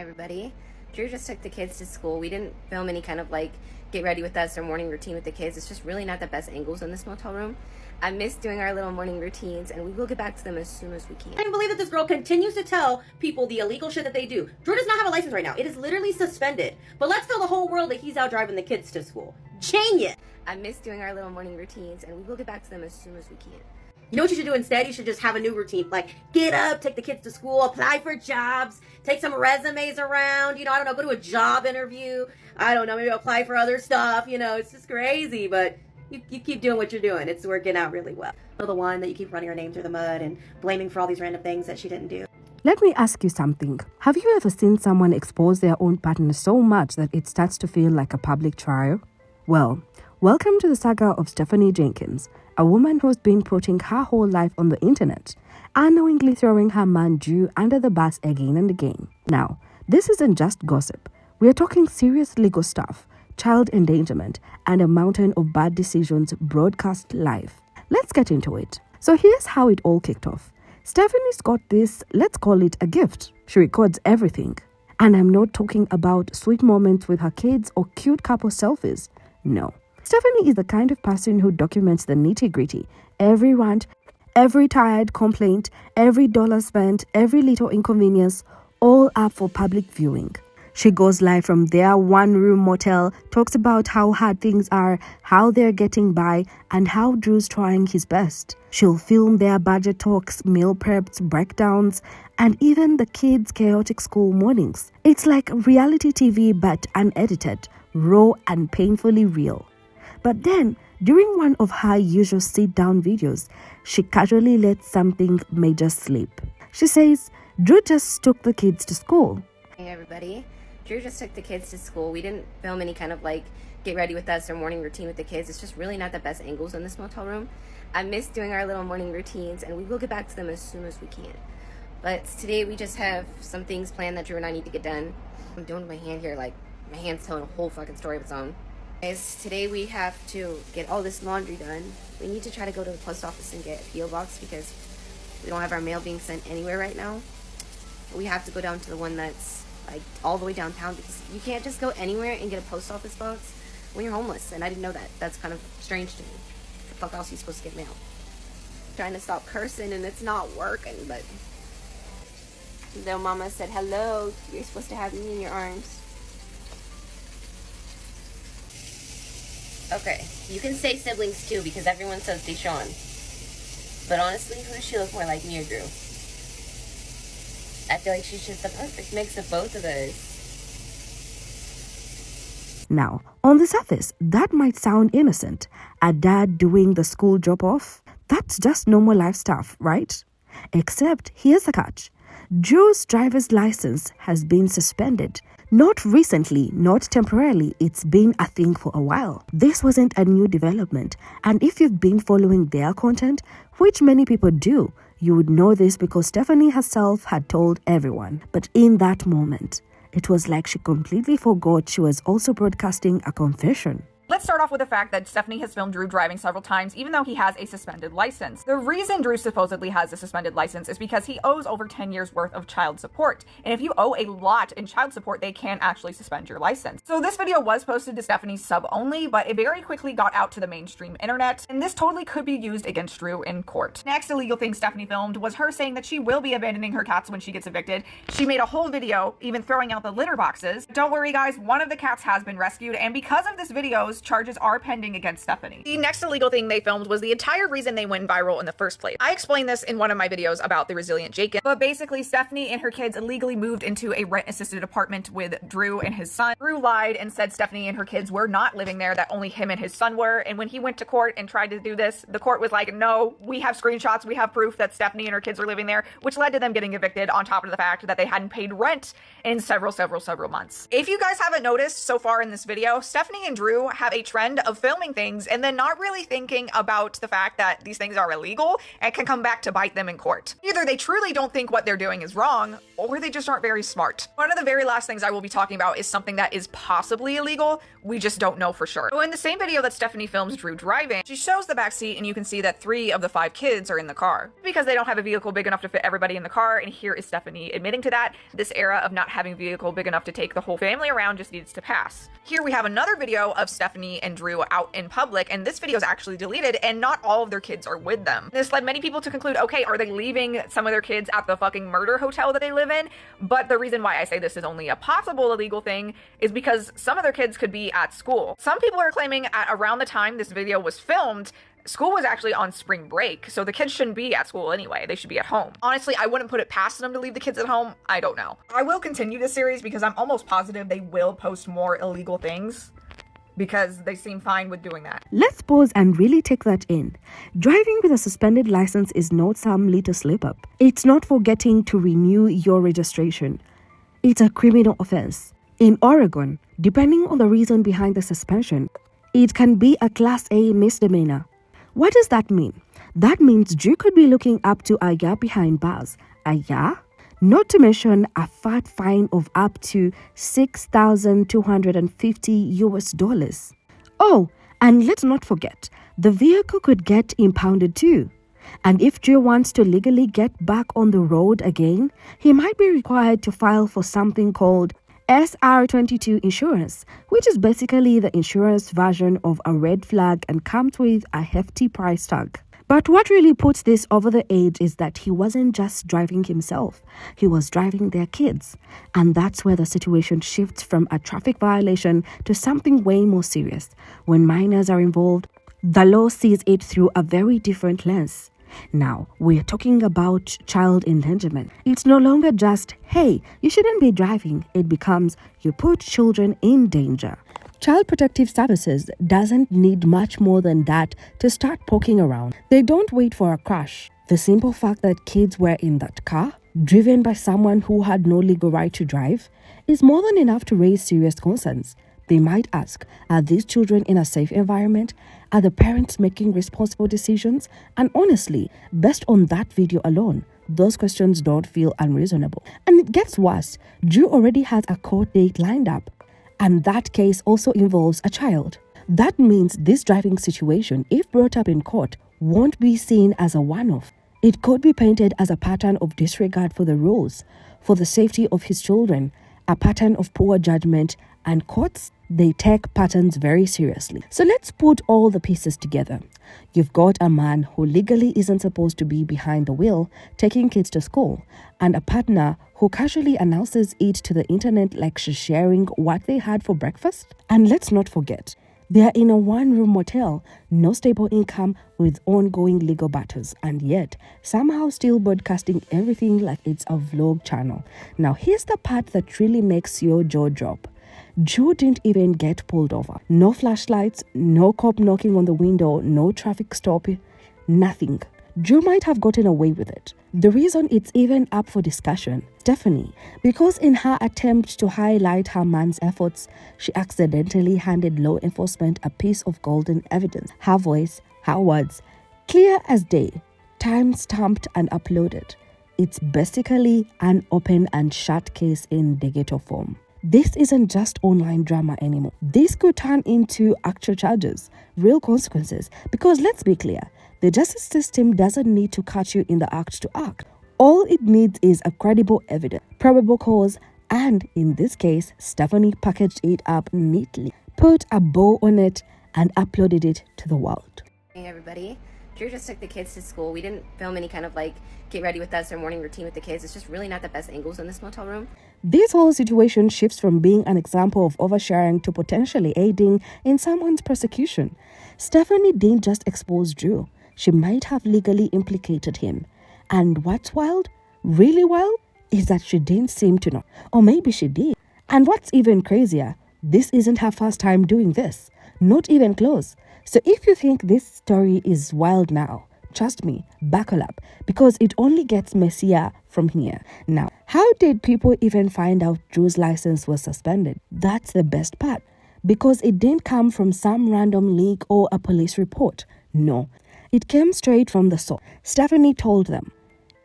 Everybody. Drew just took the kids to school. We didn't film any kind of like get ready with us or morning routine with the kids. It's just really not the best angles in this motel room. I miss doing our little morning routines, and we will get back to them as soon as we can. I can't believe that this girl continues to tell people the illegal shit that they do. Drew does not have a license right now. It is literally suspended. But let's tell the whole world that he's out driving the kids to school. Genius! I miss doing our little morning routines, and we will get back to them as soon as we can. You know what you should do instead? You should just have a new routine. Like, get up, take the kids to school, apply for jobs, take some resumes around, I don't know, go to a job interview. I don't know, maybe apply for other stuff, it's just crazy, but you keep doing what you're doing. It's working out really well. The one that you keep running her name through the mud and blaming for all these random things that she didn't do. Let me ask you something. Have you ever seen someone expose their own partner so much that it starts to feel like a public trial? Well, welcome to the saga of Stephanie Jenkins, a woman who's been putting her whole life on the internet, unknowingly throwing her man Drew under the bus again and again. Now, this isn't just gossip. We are talking serious legal stuff, child endangerment, and a mountain of bad decisions broadcast live. Let's get into it. So here's how it all kicked off. Stephanie's got this, let's call it a gift. She records everything. And I'm not talking about sweet moments with her kids or cute couple selfies. No. Stephanie is the kind of person who documents the nitty-gritty, every rant, every tired complaint, every dollar spent, every little inconvenience, all up for public viewing. She goes live from their one-room motel, talks about how hard things are, how they're getting by, and how Drew's trying his best. She'll film their budget talks, meal preps, breakdowns, and even the kids' chaotic school mornings. It's like reality TV but unedited, raw and painfully real. But then, during one of her usual sit-down videos, she casually lets something major slip. She says, Drew just took the kids to school. Hey everybody. Drew just took the kids to school. We didn't film any kind of like get ready with us or morning routine with the kids. It's just really not the best angles in this motel room. I miss doing our little morning routines, and we will get back to them as soon as we can. But today we just have some things planned that Drew and I need to get done. I'm doing my hand here, like my hand's telling a whole fucking story of its own. Guys, today we have to get all this laundry done. We need to try to go to the post office and get a P.O. box because we don't have our mail being sent anywhere right now. We have to go down to the one that's like all the way downtown because you can't just go anywhere and get a post office box when you're homeless, and I didn't know that. That's kind of strange to me. The fuck else are you supposed to get mail? Trying to stop cursing and it's not working, but though mama said hello, you're supposed to have me in your arms. Okay, you can say siblings too because everyone says Deshaun. But honestly, who does she look more like, me or Drew? I feel like she's just the perfect mix of both of us. Now, on the surface, that might sound innocent. A dad doing the school drop-off? That's just normal life stuff, right? Except, here's the catch. Drew's driver's license has been suspended. Not recently, not temporarily, it's been a thing for a while. This wasn't a new development, and if you've been following their content, which many people do, you would know this because Stephanie herself had told everyone. But in that moment, it was like she completely forgot she was also broadcasting a confession. Let's start off with the fact that Stephanie has filmed Drew driving several times, even though he has a suspended license. The reason Drew supposedly has a suspended license is because he owes over 10 years worth of child support. And if you owe a lot in child support, they can actually suspend your license. So this video was posted to Stephanie's sub only, but it very quickly got out to the mainstream internet. And this totally could be used against Drew in court. Next illegal thing Stephanie filmed was her saying that she will be abandoning her cats when she gets evicted. She made a whole video, even throwing out the litter boxes. Don't worry guys, one of the cats has been rescued. And because of this video, charges are pending against Stephanie. The next illegal thing they filmed was the entire reason they went viral in the first place. I explained this in one of my videos about the resilient Jenkins, but basically Stephanie and her kids illegally moved into a rent-assisted apartment with Drew and his son. Drew lied and said Stephanie and her kids were not living there, that only him and his son were, and when he went to court and tried to do this, the court was like, no, we have screenshots, we have proof that Stephanie and her kids are living there, which led to them getting evicted on top of the fact that they hadn't paid rent in several months. If you guys haven't noticed so far in this video, Stephanie and Drew have have a trend of filming things and then not really thinking about the fact that these things are illegal and can come back to bite them in court. Either they truly don't think what they're doing is wrong, or they just aren't very smart. One of the very last things I will be talking about is something that is possibly illegal. We just don't know for sure. So in the same video that Stephanie films Drew driving, she shows the backseat and you can see that 3 of the 5 kids are in the car because they don't have a vehicle big enough to fit everybody in the car. And here is Stephanie admitting to that. This era of not having a vehicle big enough to take the whole family around just needs to pass. Here we have another video of Stephanie and Drew out in public, and this video is actually deleted and not all of their kids are with them. This led many people to conclude, okay, are they leaving some of their kids at the fucking murder hotel that they live in? But the reason why I say this is only a possible illegal thing is because some of their kids could be at school. Some people are claiming at around the time this video was filmed, school was actually on spring break, so the kids shouldn't be at school anyway. They should be at home. Honestly, I wouldn't put it past them to leave the kids at home. I don't know. I will continue this series because I'm almost positive they will post more illegal things because they seem fine with doing that. Let's pause and really take that in. Driving with a suspended license is not some little slip up. It's not forgetting to renew your registration. It's a criminal offense. In Oregon, depending on the reason behind the suspension, it can be a Class A misdemeanor. What does that mean? That means Drew could be looking up to a year behind bars. A year? Not to mention a fat fine of up to $6,250 US. Oh, and let's not forget, the vehicle could get impounded too. And if Drew wants to legally get back on the road again, he might be required to file for something called SR22 insurance, which is basically the insurance version of a red flag and comes with a hefty price tag. But what really puts this over the edge is that he wasn't just driving himself, he was driving their kids. And that's where the situation shifts from a traffic violation to something way more serious. When minors are involved, the law sees it through a very different lens. Now, we're talking about child endangerment. It's no longer just, hey, you shouldn't be driving. It becomes, you put children in danger. Child Protective Services doesn't need much more than that to start poking around. They don't wait for a crash. The simple fact that kids were in that car, driven by someone who had no legal right to drive, is more than enough to raise serious concerns. They might ask, are these children in a safe environment? Are the parents making responsible decisions? And honestly, based on that video alone, those questions don't feel unreasonable. And it gets worse. Drew already has a court date lined up. And that case also involves a child. That means this driving situation, if brought up in court, won't be seen as a one-off. It could be painted as a pattern of disregard for the rules, for the safety of his children, a pattern of poor judgment, and courts, they take patterns very seriously. So let's put all the pieces together. You've got a man who legally isn't supposed to be behind the wheel taking kids to school, and a partner who casually announces it to the internet like she's sharing what they had for breakfast. And let's not forget, they're in a one-room motel, no stable income, with ongoing legal battles, and yet somehow still broadcasting everything like it's a vlog channel. Now here's the part that really makes your jaw drop. Drew didn't even get pulled over. No flashlights, no cop knocking on the window, no traffic stop, nothing. Drew might have gotten away with it. The reason it's even up for discussion, Stephanie, because in her attempt to highlight her man's efforts, she accidentally handed law enforcement a piece of golden evidence. Her voice, her words, clear as day, time-stamped and uploaded. It's basically an open and shut case in digital form. This isn't just online drama anymore. This could turn into actual charges, real consequences, because let's be clear, the justice system doesn't need to catch you in the act to act. All it needs is a credible evidence, probable cause, and in this case, Stephanie packaged it up neatly, put a bow on it, and uploaded it to the world. Hey everybody, Drew just took the kids to school. We didn't film any kind of like get ready with us or morning routine with the kids. It's just really not the best angles in this motel room. This whole situation shifts from being an example of oversharing to potentially aiding in someone's persecution. Stephanie didn't just expose Drew. She might have legally implicated him. And what's wild, really wild, is that she didn't seem to know. Or maybe she did. And what's even crazier, this isn't her first time doing this. Not even close. So if you think this story is wild now, trust me, buckle up, because it only gets messier from here. Now, how did people even find out Drew's license was suspended? That's the best part. because it didn't come from some random leak or a police report. No, it came straight from the source. Stephanie told them.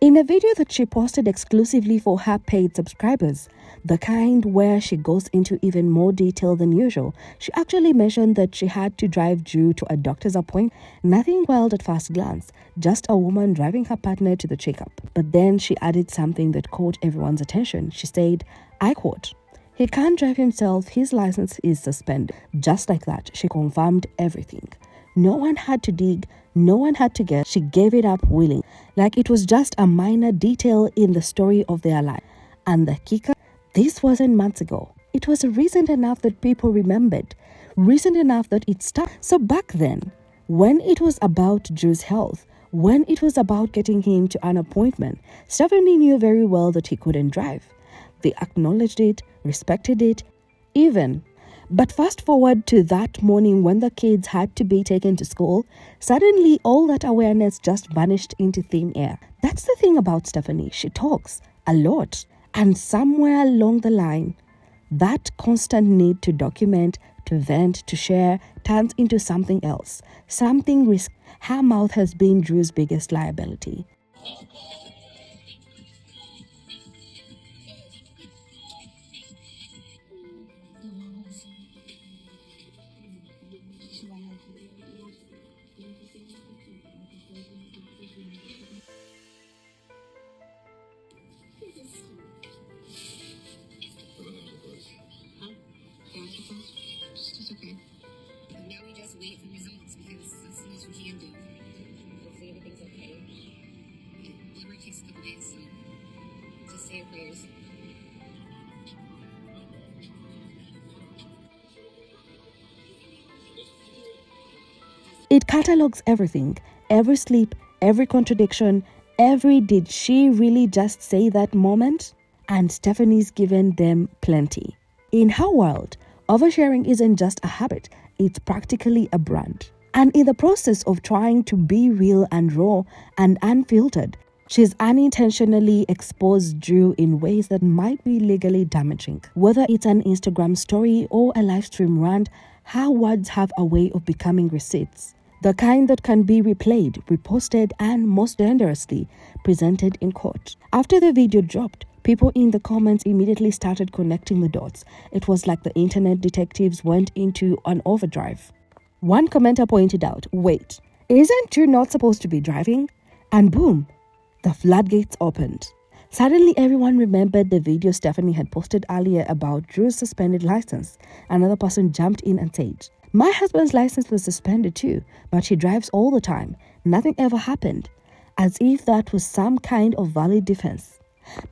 In a video that she posted exclusively for her paid subscribers, the kind where she goes into even more detail than usual, she actually mentioned that she had to drive Drew to a doctor's appointment. Nothing wild at first glance, just a woman driving her partner to the checkup. But then she added something that caught everyone's attention. She said, I quote, "He can't drive himself, his license is suspended." Just like that, she confirmed everything. No one had to dig, no one had to guess. She gave it up willingly, like it was just a minor detail in the story of their life. And the kicker, this wasn't months ago. It was recent enough that people remembered, recent enough that it stuck. So back then, when it was about Drew's health, when it was about getting him to an appointment, Stephanie knew very well that he couldn't drive. They acknowledged it, respected it, even. But fast forward to that morning when the kids had to be taken to school, suddenly all that awareness just vanished into thin air. That's the thing about Stephanie. She talks a lot. And somewhere along the line, that constant need to document, to vent, to share, turns into something else. Something risky. Her mouth has been Drew's biggest liability. It's okay. But now we just wait for results because that's the most we can do. Hopefully everything's okay. Whatever takes a couple days, so just say your prayers. It catalogs everything, every sleep, every contradiction, every did she really just say that moment? And Stephanie's given them plenty. In her world, oversharing isn't just a habit, it's practically a brand. And in the process of trying to be real and raw and unfiltered, she's unintentionally exposed Drew in ways that might be legally damaging. Whether it's an Instagram story or a livestream rant, her words have a way of becoming receipts. The kind that can be replayed, reposted, and most dangerously, presented in court. After the video dropped, people in the comments immediately started connecting the dots. It was like the internet detectives went into an overdrive. One commenter pointed out, wait, isn't Drew not supposed to be driving? And boom, the floodgates opened. Suddenly, everyone remembered the video Stephanie had posted earlier about Drew's suspended license. Another person jumped in and said, my husband's license was suspended too, but he drives all the time. Nothing ever happened. As if that was some kind of valid defense.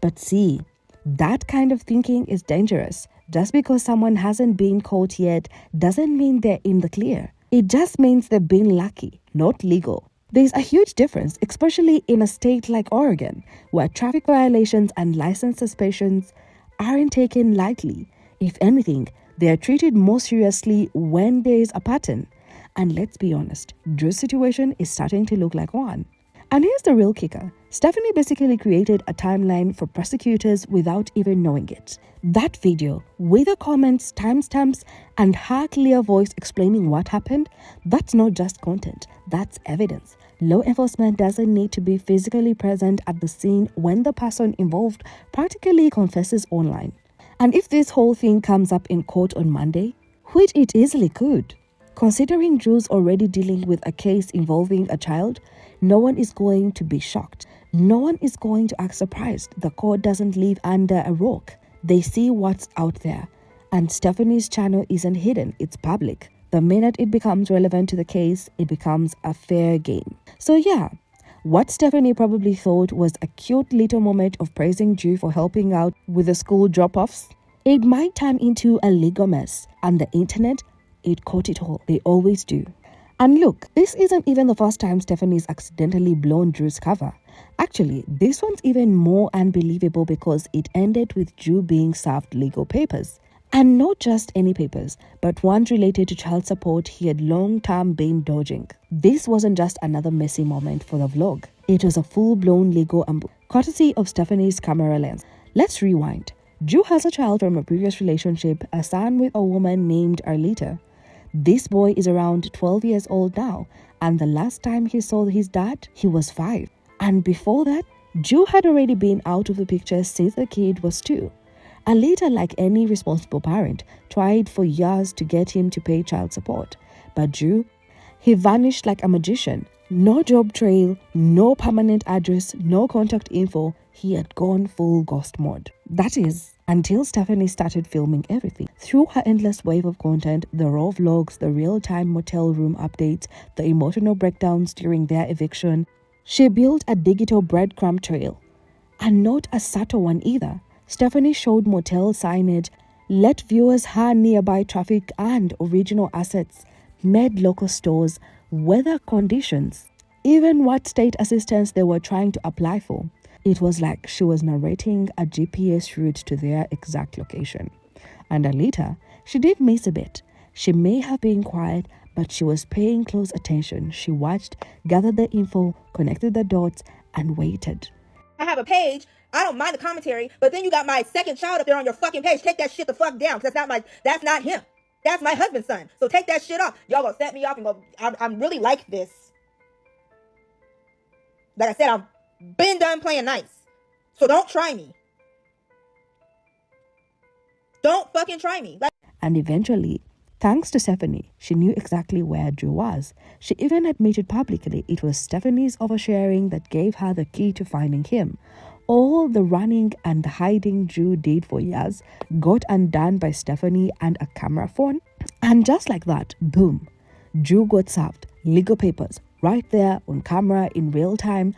But see, that kind of thinking is dangerous. Just because someone hasn't been caught yet doesn't mean they're in the clear. It just means they've been lucky, not legal. There's a huge difference, especially in a state like Oregon, where traffic violations and license suspensions aren't taken lightly. If anything, they are treated more seriously when there is a pattern. And let's be honest, Drew's situation is starting to look like one. And here's the real kicker. Stephanie basically created a timeline for prosecutors without even knowing it. That video, with the comments, timestamps, and her clear voice explaining what happened, that's not just content, that's evidence. Law enforcement doesn't need to be physically present at the scene when the person involved practically confesses online. And if this whole thing comes up in court on Monday, which it easily could, considering Drew's already dealing with a case involving a child, no one is going to be shocked. No one is going to act surprised. The court doesn't live under a rock. They see what's out there. And Stephanie's channel isn't hidden, it's public. The minute it becomes relevant to the case, it becomes a fair game. So yeah, what Stephanie probably thought was a cute little moment of praising Drew for helping out with the school drop-offs, it might turn into a legal mess. And the internet, it caught it all. They always do. And look, this isn't even the first time Stephanie's accidentally blown Drew's cover. Actually, this one's even more unbelievable because it ended with Drew being served legal papers. And not just any papers, but ones related to child support he had long-term been dodging. This wasn't just another messy moment for the vlog. It was a full-blown legal ambush, courtesy of Stephanie's camera lens. Let's rewind. Drew has a child from a previous relationship, a son with a woman named Arlita. This boy is around 12 years old now, and the last time he saw his dad, he was 5. And before that, Drew had already been out of the picture since the kid was 2. Alita, like any responsible parent, tried for years to get him to pay child support. But Drew, he vanished like a magician. No job trail, no permanent address, no contact info. He had gone full ghost mode. That is, until Stephanie started filming everything. Through her endless wave of content, the raw vlogs, the real-time motel room updates, the emotional breakdowns during their eviction, she built a digital breadcrumb trail. And not a subtle one either. Stephanie showed motel signage, let viewers her nearby traffic and original assets, made local stores, weather conditions, even what state assistance they were trying to apply for. It was like she was narrating a GPS route to their exact location. And Alita, she did miss a bit. She may have been quiet, but she was paying close attention. She watched, gathered the info, connected the dots, and waited. I have a page. I don't mind the commentary, but then you got my second child up there on your fucking page. Take that shit the fuck down, because that's not him. That's my husband's son. So take that shit off. Y'all gonna set me off and go, I'm really like this. Like I said, I've been done playing nice. So don't try me. Don't fucking try me. And eventually, thanks to Stephanie, she knew exactly where Drew was. She even admitted publicly it was Stephanie's oversharing that gave her the key to finding him. All the running and hiding Drew did for years got undone by Stephanie and a camera phone. And just like that, boom, Drew got served legal papers right there on camera in real time.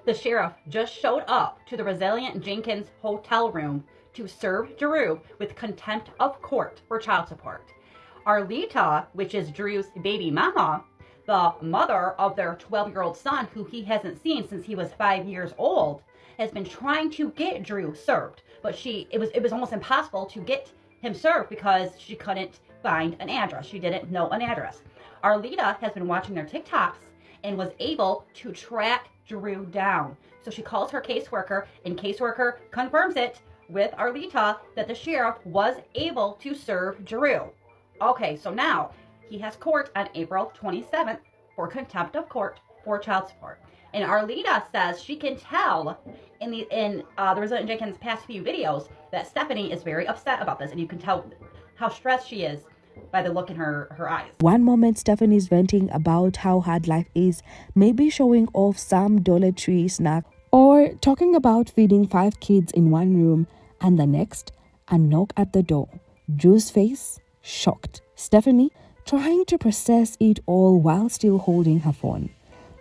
The sheriff just showed up to the Resilient Jenkins hotel room to serve Drew with contempt of court for child support. Arlita, which is Drew's baby mama, the mother of their 12-year-old son, who he hasn't seen since he was 5 years old, has been trying to get Drew served, but it was almost impossible to get him served because she couldn't find an address. She didn't know an address. Arlita has been watching their TikToks and was able to track Drew down. So she calls her caseworker, and caseworker confirms it with Arlita that the sheriff was able to serve Drew. Okay, so now he has court on April 27th for contempt of court for child support. And Arlita says she can tell in the Resilient Jenkins' past few videos that Stephanie is very upset about this, and you can tell how stressed she is by the look in her eyes. One moment Stephanie's venting about how hard life is, maybe showing off some Dollar Tree snack, or talking about feeding 5 kids in one room, and the next, a knock at the door. Drew's face, shocked. Stephanie trying to process it all while still holding her phone.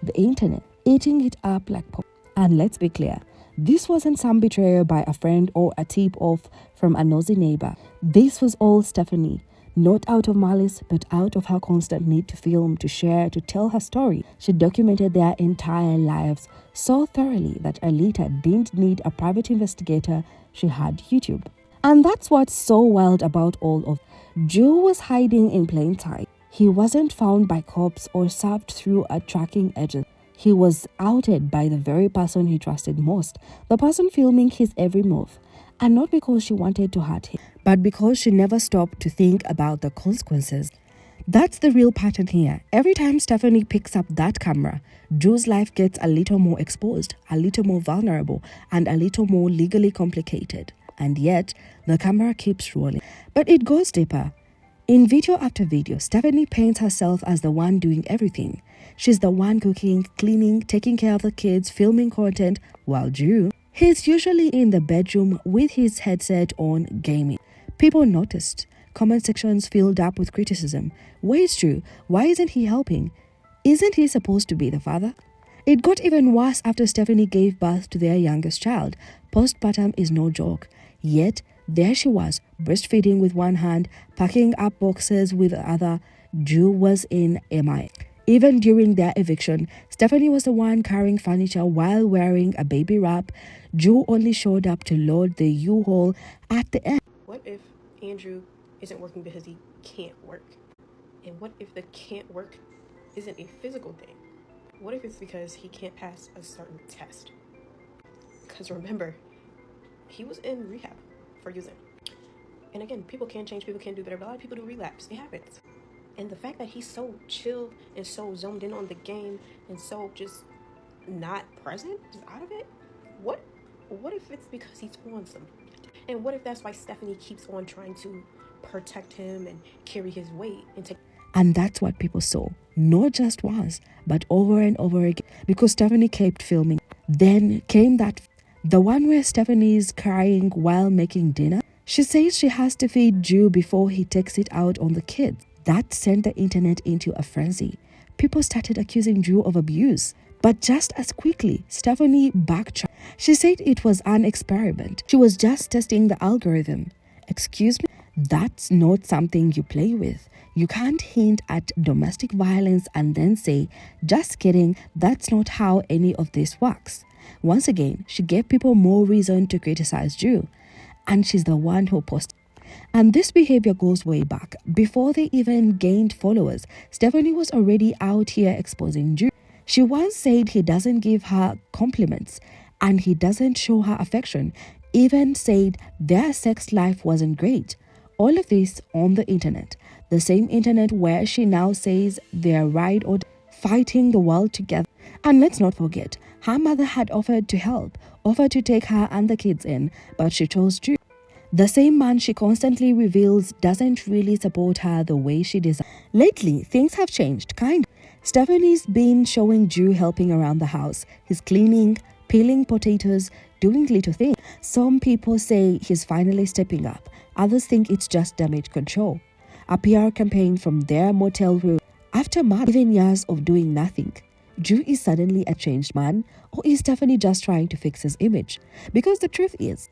The internet eating it up like pop. And let's be clear, this wasn't some betrayal by a friend or a tip-off from a nosy neighbor. This was all Stephanie, not out of malice, but out of her constant need to film, to share, to tell her story. She documented their entire lives so thoroughly that Alita didn't need a private investigator. She had YouTube. And that's what's so wild about all of it. Drew was hiding in plain sight. He wasn't found by cops or served through a tracking agent. He was outed by the very person he trusted most, the person filming his every move. And not because she wanted to hurt him, but because she never stopped to think about the consequences. That's the real pattern here. Every time Stephanie picks up that camera, Drew's life gets a little more exposed, a little more vulnerable, and a little more legally complicated. And yet, the camera keeps rolling. But it goes deeper. In video after video, Stephanie paints herself as the one doing everything. She's the one cooking, cleaning, taking care of the kids, filming content, while Drew, he's usually in the bedroom with his headset on, gaming. People noticed. Comment sections filled up with criticism. Where's Drew? Why isn't he helping? Isn't he supposed to be the father? It got even worse after Stephanie gave birth to their youngest child. Postpartum is no joke. Yet, there she was, breastfeeding with one hand, packing up boxes with the other. Drew was in MI. Even during their eviction, Stephanie was the one carrying furniture while wearing a baby wrap. Drew only showed up to load the U-Haul at the end. What if Andrew isn't working because he can't work? And what if the can't work isn't a physical thing? What if it's because he can't pass a certain test? Because remember, he was in rehab for using. And again, people can change, people can do better, but a lot of people do relapse. It happens. And the fact that he's so chill and so zoned in on the game and so just not present, just out of it, what if it's because he's on some? And what if that's why Stephanie keeps on trying to protect him and carry his weight and take... And that's what people saw, not just once, but over and over again, because Stephanie kept filming. Then came the one where Stephanie's crying while making dinner. She says she has to feed Drew before he takes it out on the kids. That sent the internet into a frenzy. People started accusing Drew of abuse. But just as quickly, Stephanie backtracked. She said it was an experiment. She was just testing the algorithm. Excuse me? That's not something you play with. You can't hint at domestic violence and then say, just kidding, that's not how any of this works. Once again, she gave people more reason to criticize Drew. And she's the one who posted. And this behavior goes way back. Before they even gained followers, Stephanie was already out here exposing Drew. She once said he doesn't give her compliments and he doesn't show her affection, even said their sex life wasn't great. All of this on the internet. The same internet where she now says they're ride or fighting the world together. And let's not forget, her mother had offered to help, offered to take her and the kids in, but she chose Drew. The same man she constantly reveals doesn't really support her the way she desires. Lately, things have changed, kind of. Stephanie's been showing Drew helping around the house. He's cleaning, peeling potatoes, doing little things. Some people say he's finally stepping up. Others think it's just damage control. A PR campaign from their motel room. After even years of doing nothing, Drew is suddenly a changed man, or is Stephanie just trying to fix his image? Because the truth is,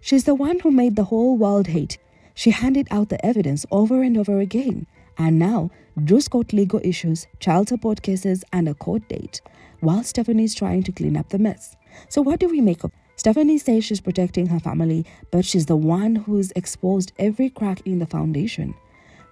she's the one who made the whole world hate. She handed out the evidence over and over again. And now, Drew's got legal issues, child support cases, and a court date, while Stephanie's trying to clean up the mess. So what do we make of it? Stephanie says she's protecting her family, but she's the one who's exposed every crack in the foundation.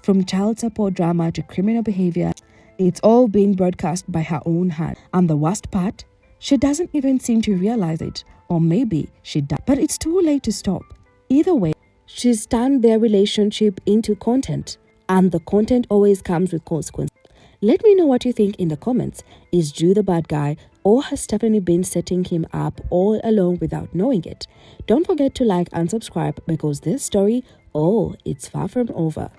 From child support drama to criminal behavior, it's all being broadcast by her own hand. And the worst part, she doesn't even seem to realize it. Or maybe she does. But it's too late to stop. Either way, she's turned their relationship into content. And the content always comes with consequences. Let me know what you think in the comments. Is Drew the bad guy, or has Stephanie been setting him up all along without knowing it? Don't forget to like and subscribe, because this story, it's far from over.